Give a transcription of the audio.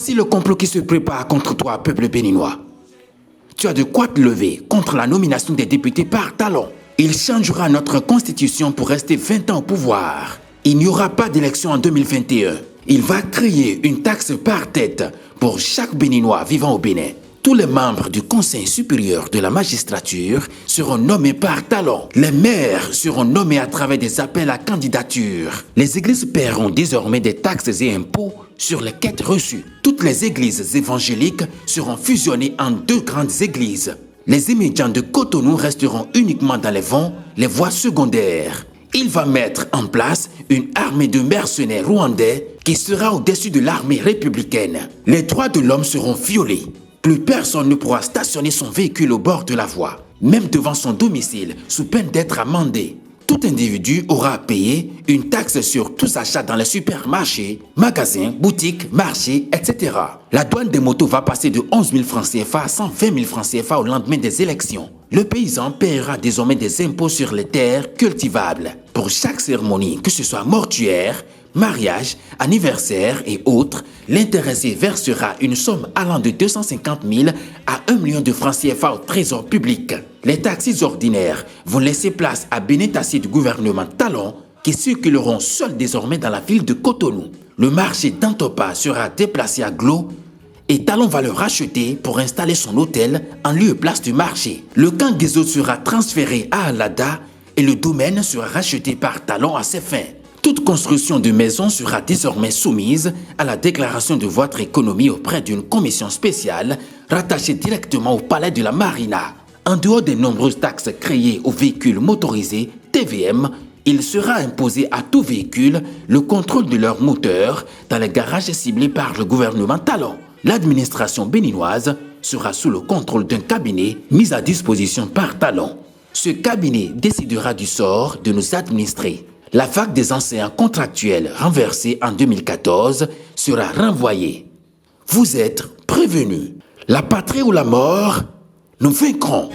Si le complot qui se prépare contre toi, peuple béninois, tu as de quoi te lever contre la nomination des députés par talon. Il changera notre constitution pour rester 20 ans au pouvoir. Il n'y aura pas d'élection en 2021. Il va créer une taxe par tête pour chaque Béninois vivant au Bénin. Tous les membres du Conseil supérieur de la magistrature seront nommés par talon. Les maires seront nommés à travers des appels à candidature. Les églises paieront désormais des taxes et impôts sur les quêtes reçues. Toutes les églises évangéliques seront fusionnées en 2 grandes églises. Les immédiats de Cotonou resteront uniquement dans les voies secondaires. Il va mettre en place une armée de mercenaires rwandais qui sera au-dessus de l'armée républicaine. Les droits de l'homme seront violés. Plus personne ne pourra stationner son véhicule au bord de la voie, même devant son domicile, sous peine d'être amendé. Tout individu aura à payer une taxe sur tous achats dans les supermarchés, magasins, boutiques, marchés, etc. La douane des motos va passer de 11 000 francs CFA à 120 000 francs CFA au lendemain des élections. Le paysan paiera désormais des impôts sur les terres cultivables. Pour chaque cérémonie, que ce soit mortuaire, mariage, anniversaire et autres, l'intéressé versera une somme allant de 250 000 à 1 million de francs CFA au trésor public. Les taxis ordinaires vont laisser place à bénéficier du gouvernement Talon qui circuleront seuls désormais dans la ville de Cotonou. Le marché d'Antopa sera déplacé à Glo et Talon va le racheter pour installer son hôtel en lieu et place du marché. Le camp des autres sera transféré à Alada et le domaine sera racheté par Talon à ses fins. Toute construction de maison sera désormais soumise à la déclaration de votre économie auprès d'une commission spéciale rattachée directement au palais de la Marina. En dehors des nombreuses taxes créées aux véhicules motorisés, TVM, il sera imposé à tout véhicule le contrôle de leur moteur dans les garages ciblés par le gouvernement Talon. L'administration béninoise sera sous le contrôle d'un cabinet mis à disposition par Talon. Ce cabinet décidera du sort de nos administrés. La vague des enseignants contractuels renversés en 2014 sera renvoyée. Vous êtes prévenus. La patrie ou la mort, nous vaincrons.